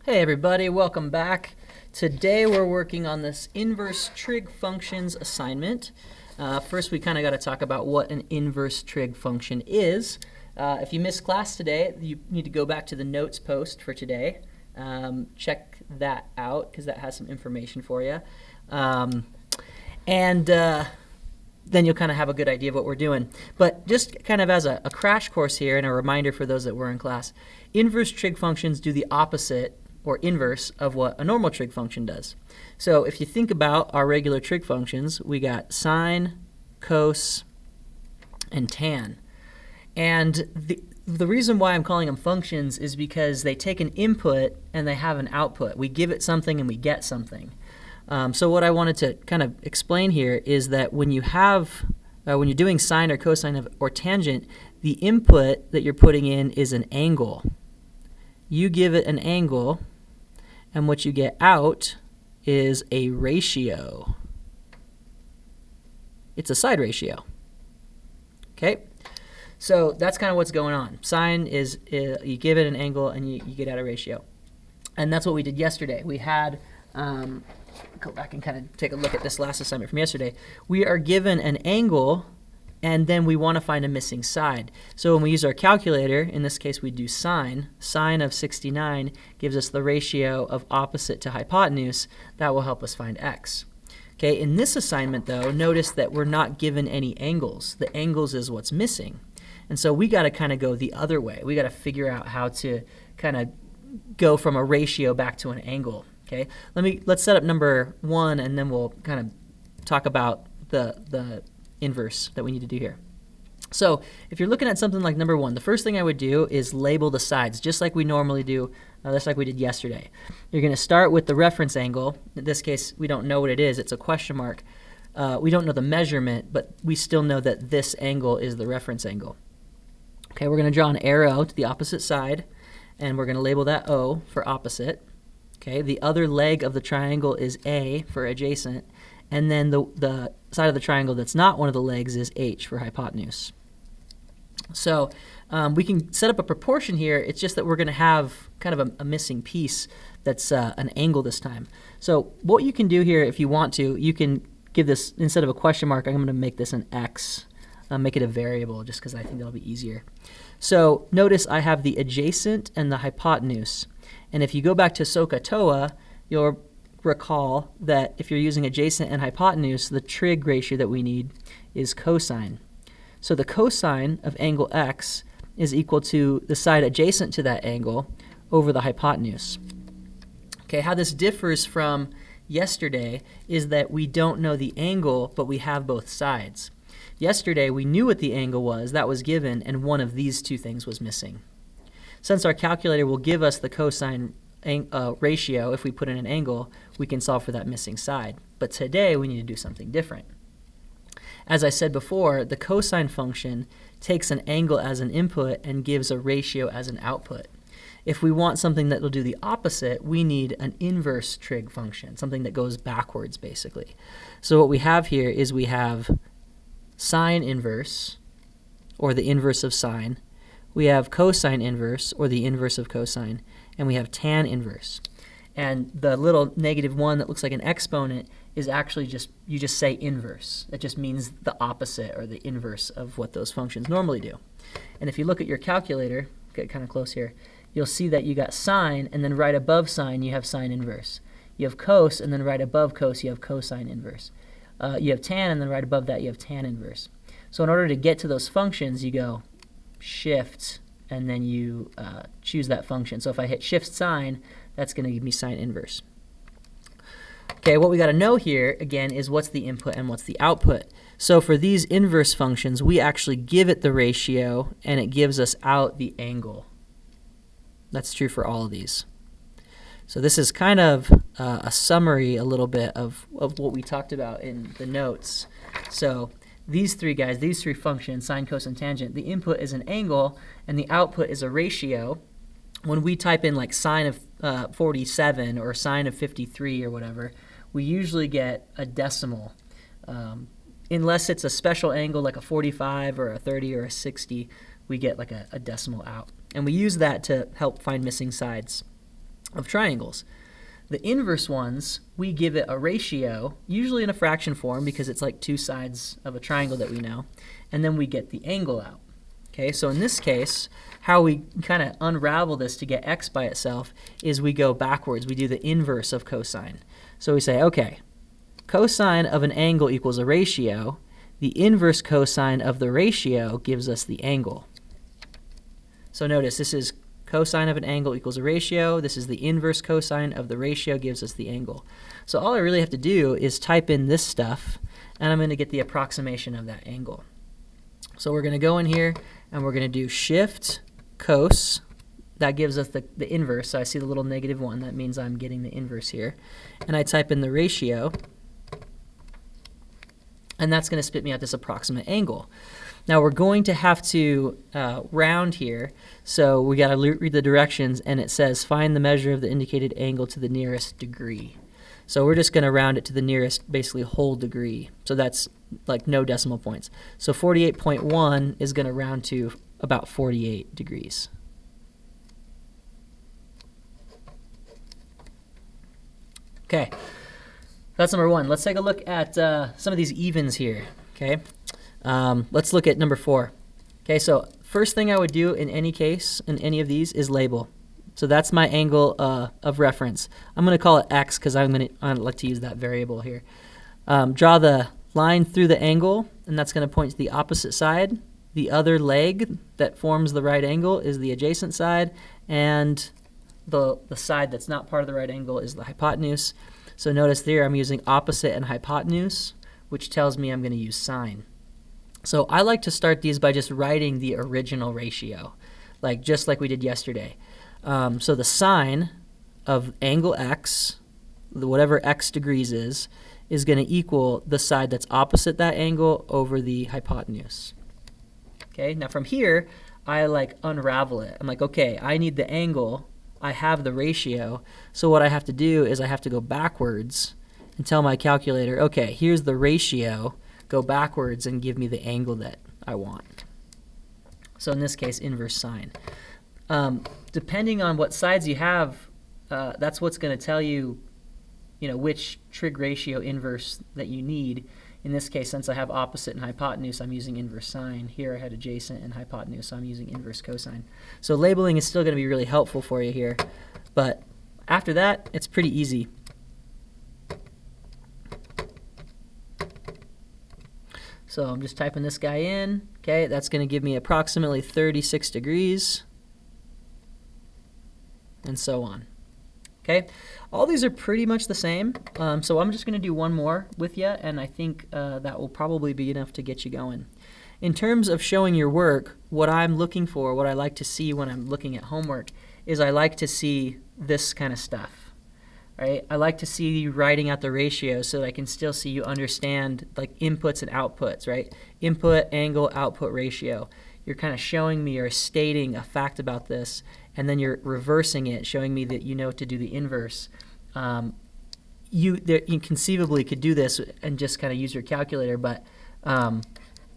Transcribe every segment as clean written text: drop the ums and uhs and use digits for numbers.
Hey everybody, welcome back. Today we're working on this inverse trig functions assignment. First we kind of got to talk about what an inverse trig function is. If you missed class today, you need to go back to the notes post for today. Check that out because that has some information for you. Then you'll kind of have a good idea of what we're doing. But just kind of as a crash course here and a reminder for those that were in class, inverse trig functions do the opposite or inverse of what a normal trig function does. So if you think about our regular trig functions, we got sine, cos, and tan. And the reason why I'm calling them functions is because they take an input and they have an output. We give it something and we get something. So what I wanted to kind of explain here is that when you're doing sine or cosine or tangent, the input that you're putting in is an angle. You give it an angle, and what you get out is a ratio. It's a side ratio. Okay? So that's kind of what's going on. Sine is you give it an angle and you get out a ratio. And that's what we did yesterday. We had, go back and kind of take a look at this last assignment from yesterday. We are given an angle and then we want to find a missing side. So when we use our calculator, in this case we do sine. Sine of 69 gives us the ratio of opposite to hypotenuse. That will help us find x. Okay, in this assignment though, notice that we're not given any angles. The angles is what's missing. And so we got to kind of go the other way. We got to figure out how to kind of go from a ratio back to an angle. Okay, let's set up number 1 and then we'll kind of talk about the inverse that we need to do here. So if you're looking at something like number 1, the first thing I would do is label the sides, just like we normally do, just like we did yesterday. You're going to start with the reference angle. In this case, we don't know what it is. It's a question mark. We don't know the measurement, but we still know that this angle is the reference angle. Okay, we're going to draw an arrow to the opposite side, and we're going to label that O for opposite. Okay, the other leg of the triangle is A for adjacent, and then the side of the triangle that's not one of the legs is H for hypotenuse. So we can set up a proportion here. It's just that we're going to have kind of a missing piece that's an angle this time. So what you can do here, if you want to, you can give this, instead of a question mark, I'm going to make this an X. Make it a variable just because I think that'll be easier. So notice I have the adjacent and the hypotenuse. And if you go back to SOHCAHTOA, you'll recall that if you're using adjacent and hypotenuse, the trig ratio that we need is cosine. So the cosine of angle x is equal to the side adjacent to that angle over the hypotenuse. Okay, how this differs from yesterday is that we don't know the angle, but we have both sides. Yesterday, we knew what the angle was, that was given, and one of these two things was missing. Since our calculator will give us the cosine ratio if we put in an angle, we can solve for that missing side. But today, we need to do something different. As I said before, the cosine function takes an angle as an input and gives a ratio as an output. If we want something that will do the opposite, we need an inverse trig function, something that goes backwards, basically. So what we have here is we have sine inverse, or the inverse of sine. We have cosine inverse, or the inverse of cosine. And we have tan inverse. And the little -1 that looks like an exponent is actually you just say inverse. That just means the opposite or the inverse of what those functions normally do. And if you look at your calculator, get kind of close here, you'll see that you got sine, and then right above sine you have sine inverse. You have cos, and then right above cos you have cosine inverse. You have tan, and then right above that you have tan inverse. So in order to get to those functions, you go shift, and then you choose that function. So if I hit shift sine, that's going to give me sine inverse. Okay, what we got to know here, again, is what's the input and what's the output. So for these inverse functions, we actually give it the ratio, and it gives us out the angle. That's true for all of these. So this is kind of a summary a little bit of what we talked about in the notes. So these three guys, these three functions, sine, cosine, tangent, the input is an angle and the output is a ratio. When we type in like sine of 47 or sine of 53 or whatever, we usually get a decimal. Unless it's a special angle like a 45 or a 30 or a 60, we get like a decimal out. And we use that to help find missing sides. of triangles. The inverse ones, we give it a ratio, usually in a fraction form because it's like two sides of a triangle that we know, and then we get the angle out. Okay, so in this case, how we kind of unravel this to get x by itself is we go backwards. We do the inverse of cosine. So we say, okay, cosine of an angle equals a ratio. The inverse cosine of the ratio gives us the angle. So notice this is cosine of an angle equals a ratio. This is the inverse cosine of the ratio gives us the angle. So all I really have to do is type in this stuff, and I'm going to get the approximation of that angle. So we're going to go in here, and we're going to do shift cos. That gives us the inverse. So I see the little -1. That means I'm getting the inverse here. And I type in the ratio, and that's going to spit me out this approximate angle. Now we're going to have to round here, so we got to read the directions, and it says find the measure of the indicated angle to the nearest degree. So we're just going to round it to the nearest, basically, whole degree. So that's like no decimal points. So 48.1 is going to round to about 48 degrees. Okay, that's number one. Let's take a look at some of these evens here. Okay. Let's look at number 4. Okay, so first thing I would do in any case, in any of these, is label. So that's my angle of reference. I'm going to call it x because I like to use that variable here. Draw the line through the angle, and that's going to point to the opposite side. The other leg that forms the right angle is the adjacent side, and the side that's not part of the right angle is the hypotenuse. So notice there I'm using opposite and hypotenuse, which tells me I'm going to use sine. So I like to start these by just writing the original ratio, just like we did yesterday. So the sine of angle x, whatever x degrees is going to equal the side that's opposite that angle over the hypotenuse. Okay, now from here, I unravel it. I'm like, okay, I need the angle. I have the ratio. So what I have to do is I have to go backwards and tell my calculator, okay, here's the ratio. Go backwards and give me the angle that I want. So in this case, inverse sine. Depending on what sides you have, that's what's going to tell you, which trig ratio inverse that you need. In this case, since I have opposite and hypotenuse, I'm using inverse sine. Here I had adjacent and hypotenuse, so I'm using inverse cosine. So labeling is still going to be really helpful for you here. But after that, it's pretty easy. So I'm just typing this guy in. Okay, that's going to give me approximately 36 degrees, and so on. Okay, all these are pretty much the same. So I'm just going to do one more with you, and I think that will probably be enough to get you going. In terms of showing your work, what I'm looking for, what I like to see when I'm looking at homework, is I like to see this kind of stuff. Right? I like to see you writing out the ratios so that I can still see you understand inputs and outputs, right? Input, angle, output ratio. You're kind of showing me or stating a fact about this, and then you're reversing it, showing me that you know to do the inverse. You conceivably could do this and just kind of use your calculator, but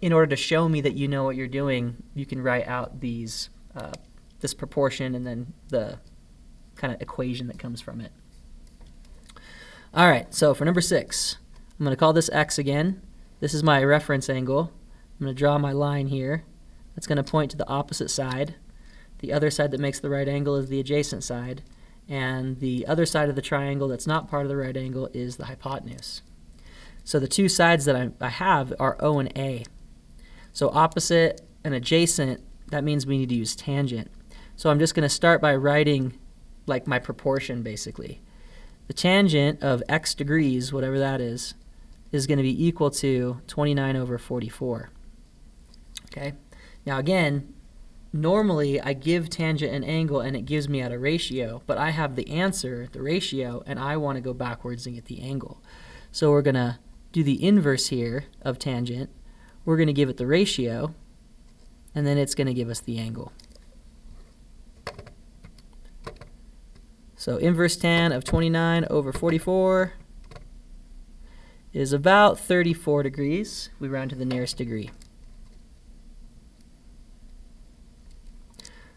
in order to show me that you know what you're doing, you can write out these this proportion and then the kind of equation that comes from it. All right, so for number 6, I'm going to call this x again. This is my reference angle. I'm going to draw my line here. That's going to point to the opposite side. The other side that makes the right angle is the adjacent side. And the other side of the triangle that's not part of the right angle is the hypotenuse. So the two sides that I have are O and A. So opposite and adjacent, that means we need to use tangent. So I'm just going to start by writing my proportion, basically. The tangent of x degrees, whatever that is going to be equal to 29 over 44. Okay? Now again, normally I give tangent an angle and it gives me out a ratio, but I have the answer, the ratio, and I want to go backwards and get the angle. So we're going to do the inverse here of tangent. We're going to give it the ratio, and then it's going to give us the angle. So inverse tan of 29 over 44 is about 34 degrees. We round to the nearest degree.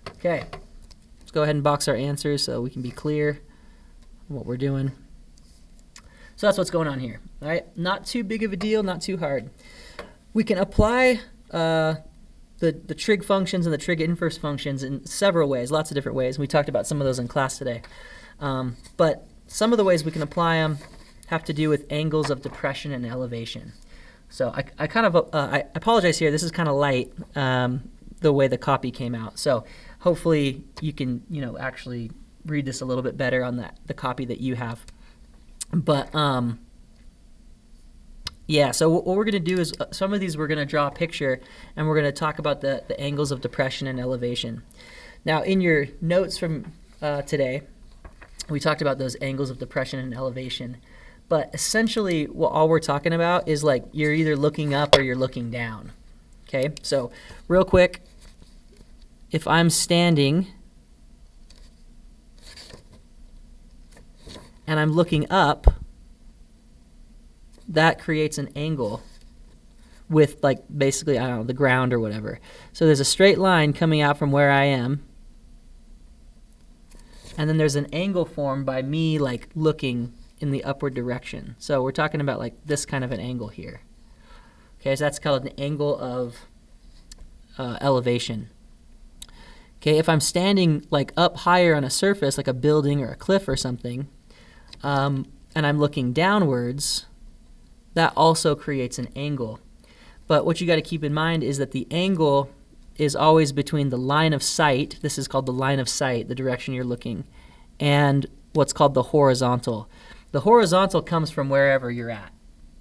Okay, let's go ahead and box our answers so we can be clear. what we're doing. So that's what's going on here. All right, not too big of a deal, not too hard. We can apply the trig functions and the trig inverse functions in several ways, lots of different ways. We talked about some of those in class today. But some of the ways we can apply them have to do with angles of depression and elevation. So I apologize here. This is kind of light, the way the copy came out. So hopefully you can actually read this a little bit better on the copy that you have. But yeah, so what we're going to do is some of these we're going to draw a picture, and we're going to talk about the angles of depression and elevation. Now, in your notes from today, we talked about those angles of depression and elevation. But essentially, all we're talking about is like you're either looking up or you're looking down. Okay, so real quick, if I'm standing and I'm looking up, that creates an angle with like basically, I don't know, the ground or whatever. So there's a straight line coming out from where I am, and then there's an angle formed by me like looking in the upward direction. So we're talking about like this kind of an angle here. Okay, so that's called an angle of elevation. Okay, if I'm standing like up higher on a surface, like a building or a cliff or something, and I'm looking downwards, that also creates an angle. But what you got to keep in mind is that the angle is always between the line of sight, this is called the line of sight, the direction you're looking, and what's called the horizontal. The horizontal comes from wherever you're at.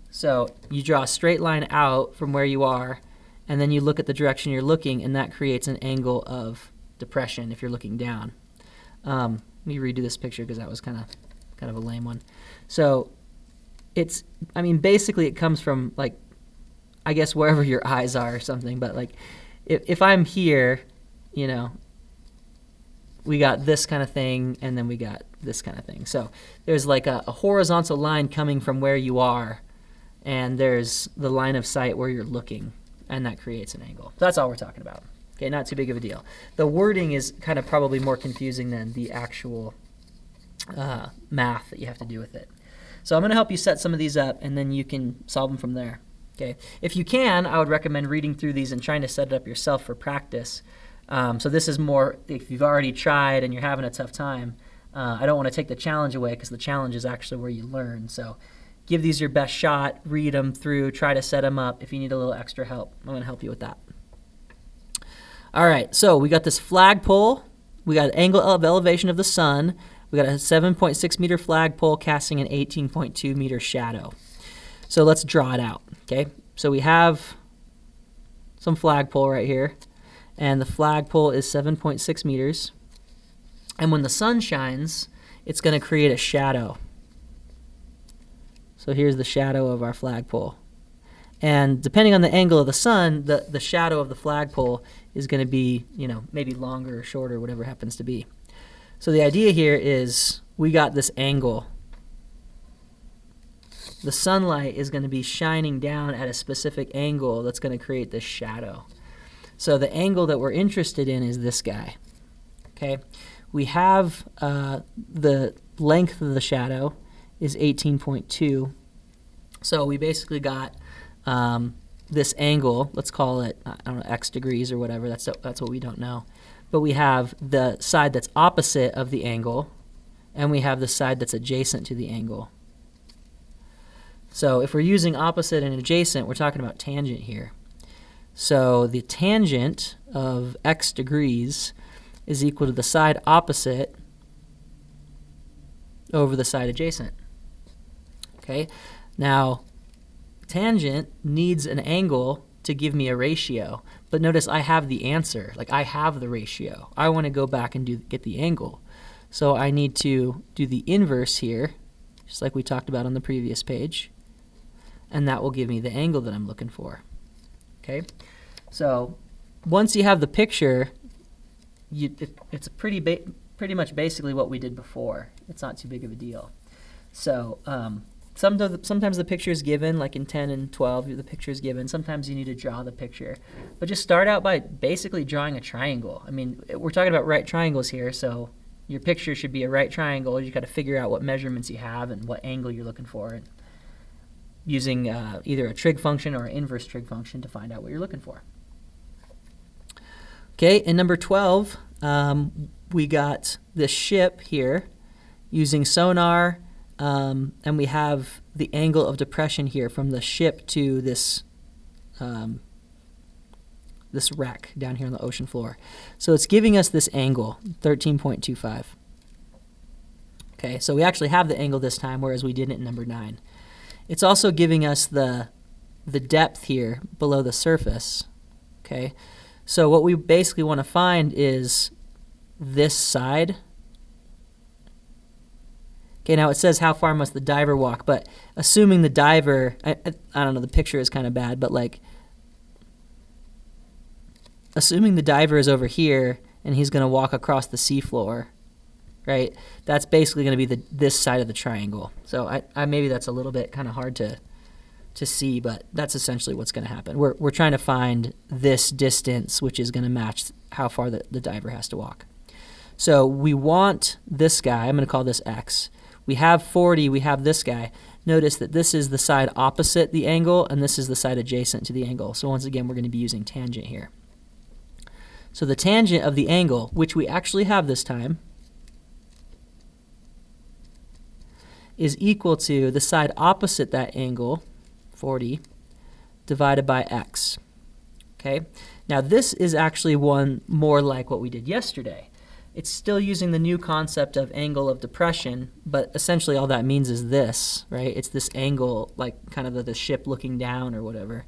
So you draw a straight line out from where you are, and then you look at the direction you're looking, and that creates an angle of depression if you're looking down. Let me redo this picture because that was kind of a lame one. So basically it comes from like, I guess wherever your eyes are or something, but like if I'm here, we got this kind of thing, and then we got this kind of thing. So there's like a horizontal line coming from where you are, and there's the line of sight where you're looking, and that creates an angle. So that's all we're talking about. Okay, not too big of a deal. The wording is kind of probably more confusing than the actual math that you have to do with it. So I'm going to help you set some of these up, and then you can solve them from there. Okay. If you can, I would recommend reading through these and trying to set it up yourself for practice. So this is more if you've already tried and you're having a tough time. I don't want to take the challenge away because the challenge is actually where you learn. So give these your best shot, read them through, try to set them up. If you need a little extra help, I'm going to help you with that. All right, so we got this flagpole. We got an angle of elevation of the sun. We got a 7.6 meter flagpole casting an 18.2 meter shadow. So let's draw it out, okay? So we have some flagpole right here, and the flagpole is 7.6 meters. And when the sun shines, it's going to create a shadow. So here's the shadow of our flagpole. And depending on the angle of the sun, the shadow of the flagpole is going to be, maybe longer or shorter, whatever it happens to be. So the idea here is we got this angle. The sunlight is going to be shining down at a specific angle that's going to create this shadow. So the angle that we're interested in is this guy. Okay, we have the length of the shadow is 18.2. So we basically got this angle. Let's call it, I don't know, x degrees or whatever. That's what we don't know. But we have the side that's opposite of the angle, and we have the side that's adjacent to the angle. So if we're using opposite and adjacent, we're talking about tangent here. So the tangent of x degrees is equal to the side opposite over the side adjacent. Okay, now tangent needs an angle to give me a ratio, but notice I have the answer, like I have the ratio. I want to go back and get the angle. So I need to do the inverse here, just like we talked about on the previous page, and that will give me the angle that I'm looking for. Okay, so once you have the picture, it's pretty much basically what we did before. It's not too big of a deal. So sometimes the picture is given, like in 10 and 12, the picture is given. Sometimes you need to draw the picture. But just start out by basically drawing a triangle. I mean, we're talking about right triangles here, so your picture should be a right triangle. You got to figure out what measurements you have and what angle you're looking for, and using either a trig function or an inverse trig function to find out what you're looking for. Okay, in number 12, we got this ship here using sonar, and we have the angle of depression here from the ship to this this wreck down here on the ocean floor. So it's giving us this angle, 13.25. Okay, so we actually have the angle this time, whereas we didn't in number 9. It's also giving us the depth here below the surface. Okay, so what we basically want to find is this side. Okay, now it says how far must the diver walk, but assuming the diver, I don't know, the picture is kind of bad, but like, assuming the diver is over here and he's going to walk across the seafloor, right? That's basically going to be this side of the triangle. So I maybe that's a little bit kind of hard to see, but that's essentially what's going to happen. We're trying to find this distance, which is going to match how far the diver has to walk. So we want this guy. I'm going to call this x. We have 40. We have this guy. Notice that this is the side opposite the angle, and this is the side adjacent to the angle. So once again, we're going to be using tangent here. So the tangent of the angle, which we actually have this time, is equal to the side opposite that angle, 40, divided by x. Okay? Now this is actually one more like what we did yesterday. It's still using the new concept of angle of depression, but essentially all that means is this, right? It's this angle, like kind of the ship looking down or whatever.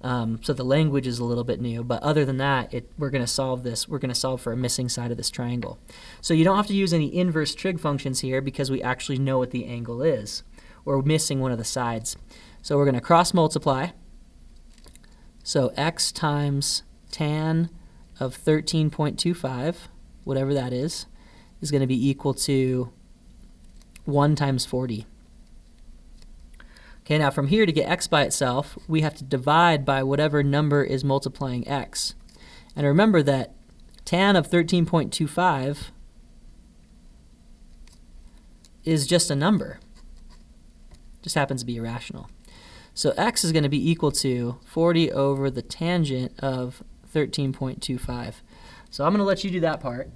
So the language is a little bit new, but other than that, we're going to solve this. We're going to solve for a missing side of this triangle. So you don't have to use any inverse trig functions here because we actually know what the angle is. We're missing one of the sides. So we're going to cross multiply. So x times tan of 13.25, whatever that is going to be equal to 1 times 40. Okay, now from here to get x by itself, we have to divide by whatever number is multiplying x. And remember that tan of 13.25 is just a number. Just happens to be irrational. So x is going to be equal to 40 over the tangent of 13.25. So I'm going to let you do that part.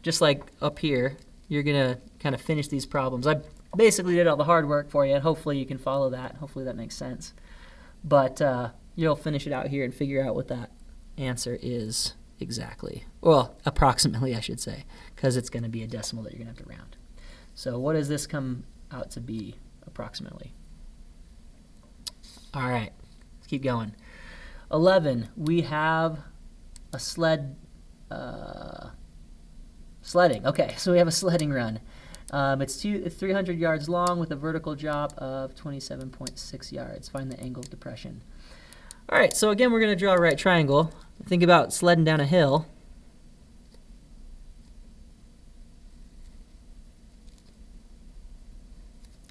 Just like up here, you're going to kind of finish these problems. I basically did all the hard work for you, and hopefully you can follow that. Hopefully that makes sense. But you'll finish it out here and figure out what that answer is exactly. Well, approximately, I should say, because it's going to be a decimal that you're going to have to round. So what does this come out to be approximately? All right, let's keep going. 11, we have a sledding. Okay, so we have a sledding run. It's 300 yards long with a vertical drop of 27.6 yards. Find the angle of depression. All right, so again, we're going to draw a right triangle. Think about sledding down a hill.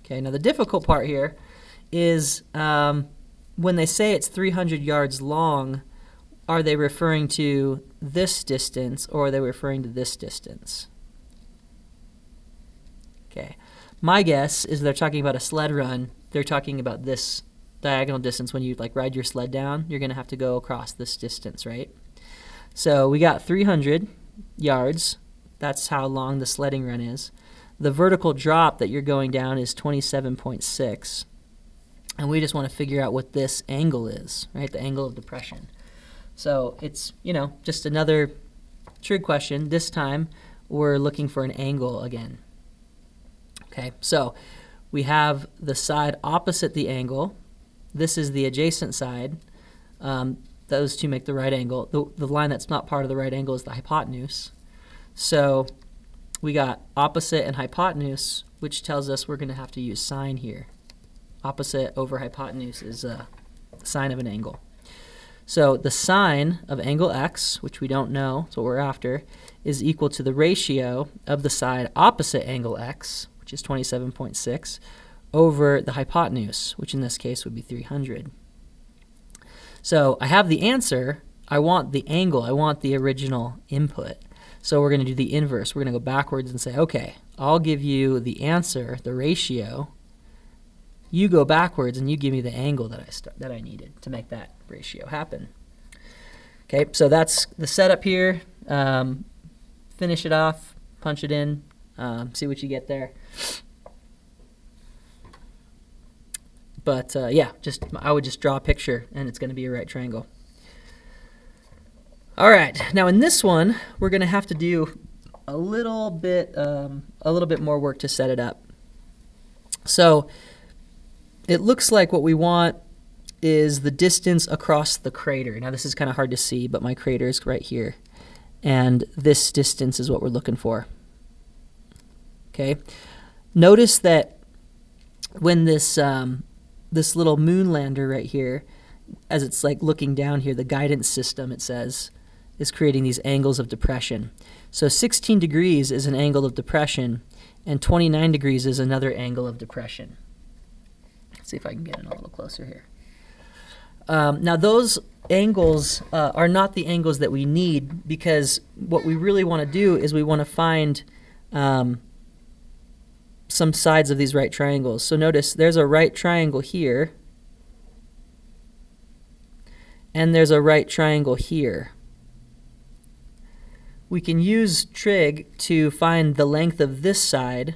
Okay, now the difficult part here is when they say it's 300 yards long, are they referring to this distance or are they referring to this distance? Okay, my guess is they're talking about a sled run. They're talking about this diagonal distance. When you like ride your sled down, you're going to have to go across this distance, right? So we got 300 yards. That's how long the sledding run is. The vertical drop that you're going down is 27.6. And we just want to figure out what this angle is, right? The angle of depression. So it's, just another trig question. This time we're looking for an angle again. Okay, so we have the side opposite the angle. This is the adjacent side. Those two make the right angle. The line that's not part of the right angle is the hypotenuse. So we got opposite and hypotenuse, which tells us we're going to have to use sine here. Opposite over hypotenuse is the sine of an angle. So the sine of angle x, which we don't know, that's what we're after, is equal to the ratio of the side opposite angle x, which is 27.6, over the hypotenuse, which in this case would be 300. So I have the answer. I want the angle. I want the original input. So we're going to do the inverse. We're going to go backwards and say, okay, I'll give you the answer, the ratio. You go backwards and you give me the angle that I needed to make that ratio happen. Okay, so that's the setup here. Finish it off, punch it in, see what you get there. But yeah, I would just draw a picture and it's going to be a right triangle. All right, now in this one, we're going to have to do a little bit more work to set it up. So it looks like what we want is the distance across the crater. Now this is kind of hard to see, but my crater is right here. And this distance is what we're looking for. Okay. Notice that when this little moon lander right here, as it's like looking down here, the guidance system, it says, is creating these angles of depression. So 16 degrees is an angle of depression, and 29 degrees is another angle of depression. Let's see if I can get in a little closer here. Now those angles are not the angles that we need, because what we really want to do is we want to find some sides of these right triangles. So notice there's a right triangle here, and there's a right triangle here. We can use trig to find the length of this side,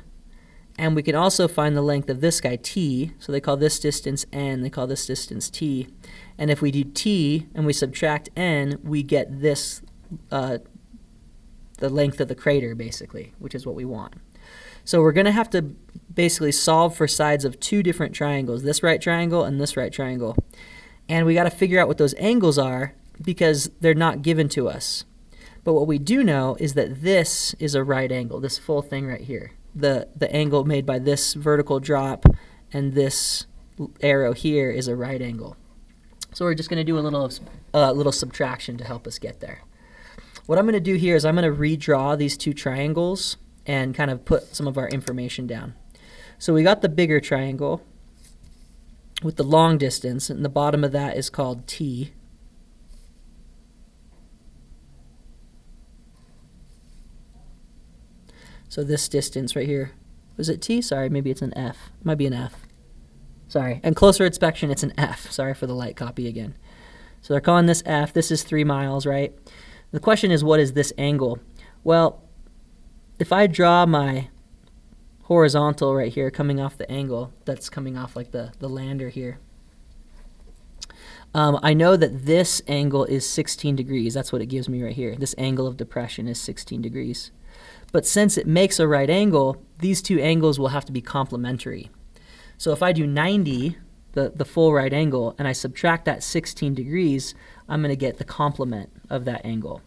and we can also find the length of this guy, t. So they call this distance n, they call this distance t. And if we do t and we subtract n, we get this, the length of the crater, basically, which is what we want. So we're going to have to basically solve for sides of two different triangles, this right triangle and this right triangle. And we got to figure out what those angles are, because they're not given to us. But what we do know is that this is a right angle, this full thing right here. The angle made by this vertical drop and this arrow here is a right angle. So we're just going to do a little subtraction to help us get there. What I'm going to do here is I'm going to redraw these two triangles and kind of put some of our information down. So we got the bigger triangle with the long distance, and the bottom of that is called t. So this distance right here, was it t? Sorry, maybe it's an f. It might be an f. Sorry, and closer inspection, it's an f. Sorry for the light copy again. So they're calling this f. This is 3 miles, right? The question is, what is this angle? Well, if I draw my horizontal right here coming off the angle, that's coming off like the lander here, I know that this angle is 16 degrees. That's what it gives me right here. This angle of depression is 16 degrees. But since it makes a right angle, these two angles will have to be complementary. So if I do 90, the full right angle, and I subtract that 16 degrees, I'm going to get the complement of that angle,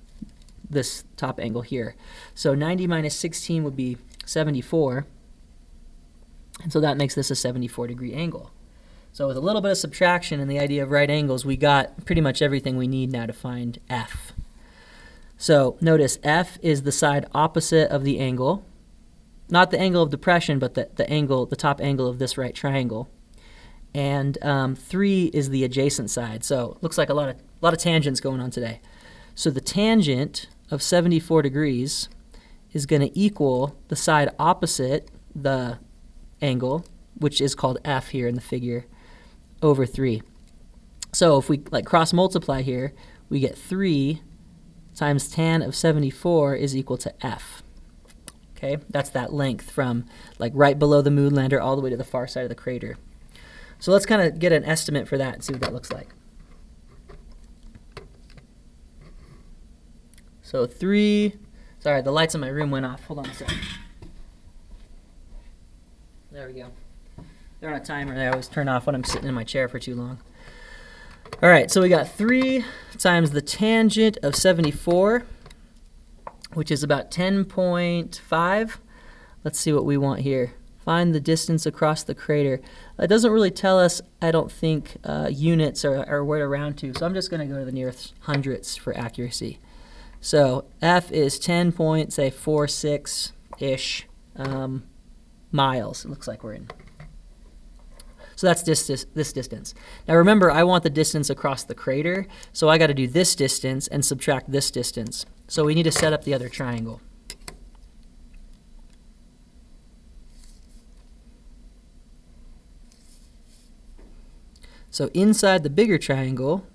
this top angle here. So 90 minus 16 would be 74, and so that makes this a 74-degree angle. So with a little bit of subtraction and the idea of right angles, we got pretty much everything we need now to find f. So notice f is the side opposite of the angle, not the angle of depression, but the top angle of this right triangle. And 3 is the adjacent side. So it looks like a lot of tangents going on today. So the tangent of 74 degrees is going to equal the side opposite the angle, which is called f here in the figure, over 3. So if we cross multiply here, we get 3 times tan of 74 is equal to f. Okay, that's that length from right below the moon lander all the way to the far side of the crater. So let's kind of get an estimate for that and see what that looks like. So 3, sorry, the lights in my room went off. Hold on a second. There we go. They're on a timer. They always turn off when I'm sitting in my chair for too long. All right, so we got 3 times the tangent of 74, which is about 10.5. Let's see what we want here. Find the distance across the crater. It doesn't really tell us, I don't think, units or where to round to, so I'm just going to go to the nearest hundredths for accuracy. So f is 10.46-ish miles, it looks like we're in. So that's this distance. Now remember, I want the distance across the crater, so I got to do this distance and subtract this distance. So we need to set up the other triangle. So inside the bigger triangle,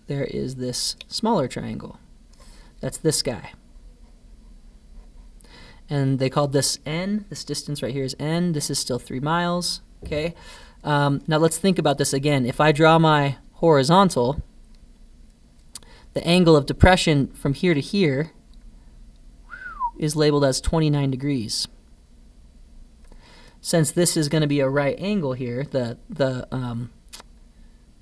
there is this smaller triangle. That's this guy. And they called this n. This distance right here is n. This is still 3 miles. Okay. Now let's think about this again. If I draw my horizontal, the angle of depression from here to here is labeled as 29 degrees. Since this is going to be a right angle here, the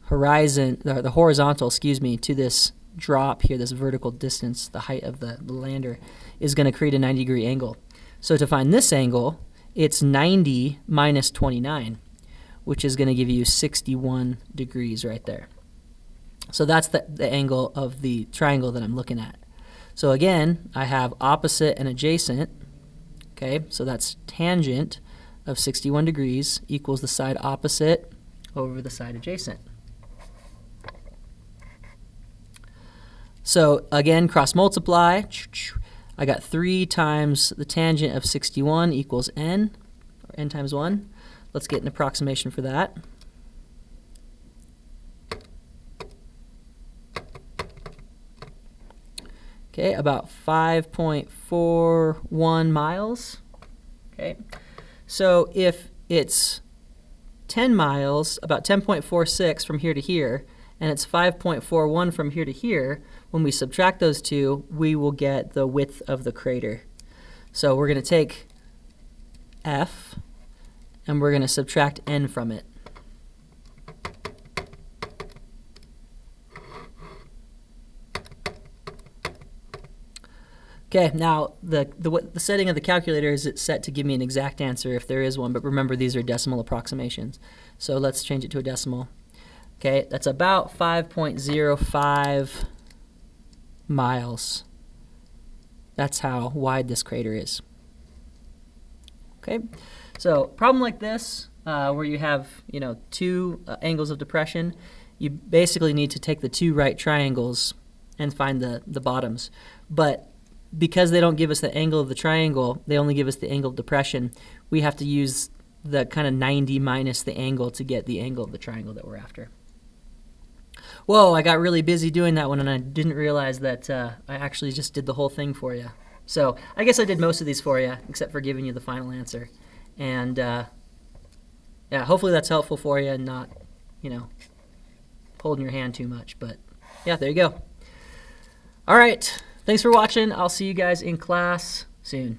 horizontal, excuse me, to this drop here, this vertical distance, the height of the lander, is going to create a 90-degree angle. So to find this angle, it's 90 minus 29, which is going to give you 61 degrees right there. So that's the angle of the triangle that I'm looking at. So again, I have opposite and adjacent. Okay, so that's tangent of 61 degrees equals the side opposite over the side adjacent. So again, cross multiply. I got 3 times the tangent of 61 equals n, or n times 1. Let's get an approximation for that. Okay, about 5.41 miles. Okay, so if it's 10 miles, about 10.46 from here to here, and it's 5.41 from here to here, when we subtract those two, we will get the width of the crater. So we're going to take F, and we're going to subtract N from it. Okay, now the setting of the calculator is it's set to give me an exact answer if there is one, but remember these are decimal approximations. So let's change it to a decimal. Okay, that's about 5.05 miles. That's how wide this crater is. Okay, so problem like this, where you have two angles of depression, you basically need to take the 2 right triangles and find the bottoms. But because they don't give us the angle of the triangle, they only give us the angle of depression, we have to use the kind of 90 minus the angle to get the angle of the triangle that we're after. Whoa, I got really busy doing that one, and I didn't realize that I actually just did the whole thing for you. So I guess I did most of these for you, except for giving you the final answer. And yeah, hopefully that's helpful for you and not, holding your hand too much. But yeah, there you go. All right. Thanks for watching. I'll see you guys in class soon.